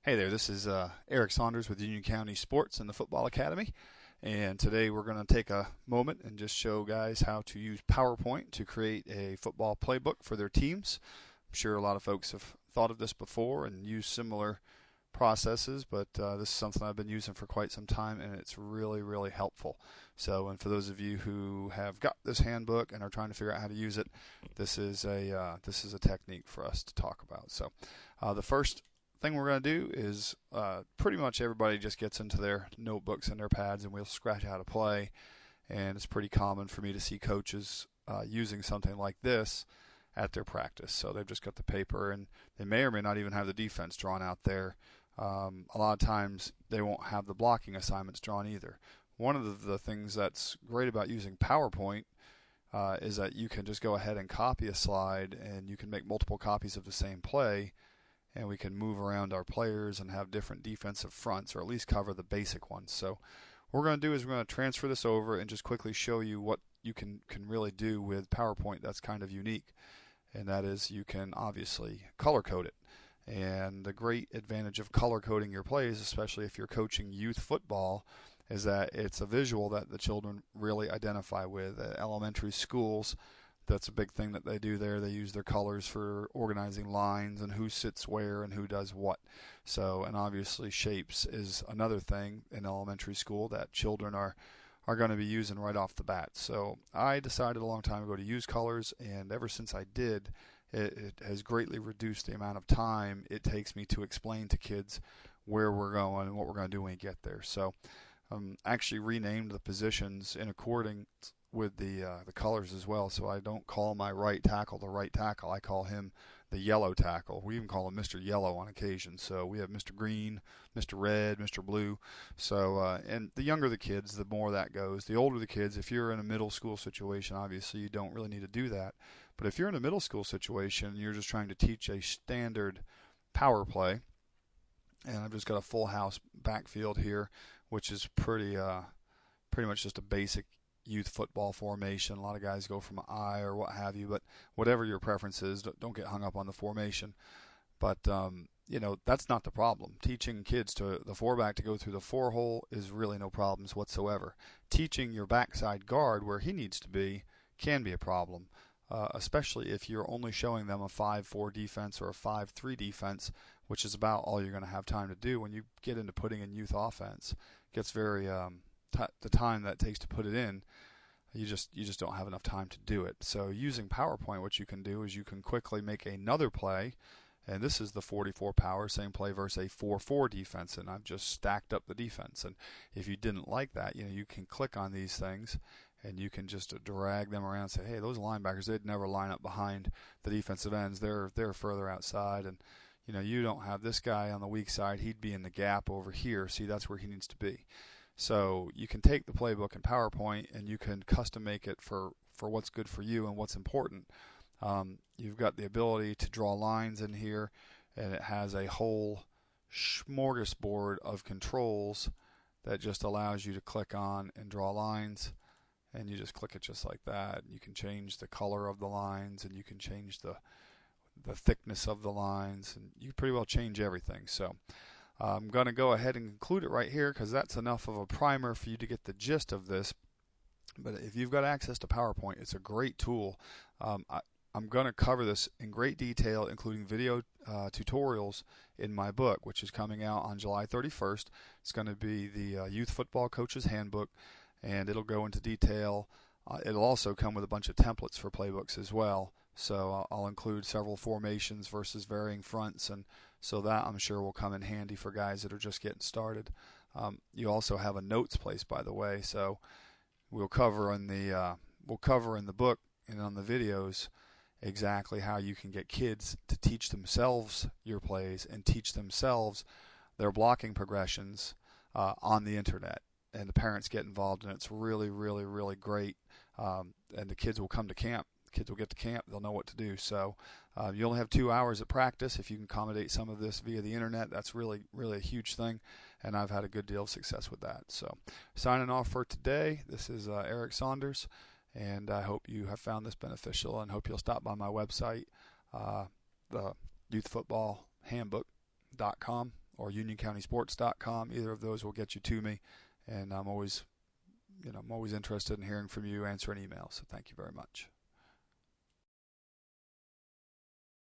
Hey there, this is Eric Saunders with Union County Sports and the Football Academy. And today we're going to take a moment and just show guys how to use PowerPoint to create a football playbook for their teams. I'm sure a lot of folks have thought of this before and used similar processes, but this is something I've been using for quite some time, and it's really, really helpful. So, and for those of you who have got this handbook and are trying to figure out how to use it, this is a technique for us to talk about. So, the first thing we're going to do is pretty much everybody just gets into their notebooks and their pads, and we'll scratch out a play. And it's pretty common for me to see coaches using something like this at their practice. So they've just got the paper, and they may or may not even have the defense drawn out there. A lot of times they won't have the blocking assignments drawn either. One of the things that's great about using PowerPoint is that you can just go ahead and copy a slide, and you can make multiple copies of the same play, and we can move around our players and have different defensive fronts, or at least cover the basic ones. So what we're going to do is we're going to transfer this over and just quickly show you what you can really do with PowerPoint that's kind of unique, and that is you can obviously color code it. And the great advantage of color coding your plays, especially if you're coaching youth football, is that it's a visual that the children really identify with. At elementary schools, that's a big thing that they do there. They use their colors for organizing lines and who sits where and who does what. So, and obviously shapes is another thing in elementary school that children are going to be using right off the bat. So I decided a long time ago to use colors, and ever since I did, it has greatly reduced the amount of time it takes me to explain to kids where we're going and what we're going to do when we get there. So actually renamed the positions in accordance with the colors as well. So I don't call my right tackle the right tackle. I call him the yellow tackle. We even call him Mr. Yellow on occasion. So we have Mr. Green, Mr. Red, Mr. Blue. So and the younger the kids, the more that goes. The older the kids, if you're in a middle school situation, obviously you don't really need to do that. But if you're in a middle school situation and you're just trying to teach a standard power play, and I've just got a full house backfield here, which is pretty much just a basic youth football formation. A lot of guys go from I or what have you, but whatever your preference is, don't get hung up on the formation. But that's not the problem. Teaching kids to the four-back to go through the four-hole is really no problems whatsoever. Teaching your backside guard where he needs to be can be a problem, especially if you're only showing them a 5-4 defense or a 5-3 defense, which is about all you're going to have time to do. When you get into putting in youth offense, it gets very the time that it takes to put it in, you just don't have enough time to do it. So using PowerPoint, what you can do is you can quickly make another play, and this is the 44 power, same play versus a 4-4 defense, and I've just stacked up the defense. And if you didn't like that, you can click on these things, and you can just drag them around and say, hey, those linebackers, they'd never line up behind the defensive ends. They're further outside, and you don't have this guy on the weak side. He'd be in the gap over here. See, that's where he needs to be. So you can take the playbook in PowerPoint and you can custom make it for what's good for you and what's important. You've got the ability to draw lines in here, and it has a whole smorgasbord of controls that just allows you to click on and draw lines, and you just click it just like that. You can change the color of the lines, and you can change the thickness of the lines, and you can pretty well change everything. So I'm going to go ahead and include it right here because that's enough of a primer for you to get the gist of this. But if you've got access to PowerPoint, it's a great tool. I'm going to cover this in great detail, including video tutorials in my book, which is coming out on July 31st. It's going to be the Youth Football Coach's Handbook, and it'll go into detail. It'll also come with a bunch of templates for playbooks as well. So I'll include several formations versus varying fronts, and so that I'm sure will come in handy for guys that are just getting started. You also have a notes place, by the way, so we'll cover in the book and on the videos exactly how you can get kids to teach themselves your plays and teach themselves their blocking progressions on the internet. And the parents get involved, and it's really, really, really great. And the kids will come to camp. Kids will get to camp, they'll know what to do. So you only have 2 hours of practice. If you can accommodate some of this via the internet, that's really, really a huge thing, and I've had a good deal of success with that. So signing off for today, this is Eric Saunders, and I hope you have found this beneficial, and hope you'll stop by my website, the youthfootballhandbook.com, or unioncountysports.com. Either of those will get you to me, and I'm always interested in hearing from you, answering emails. So thank you very much.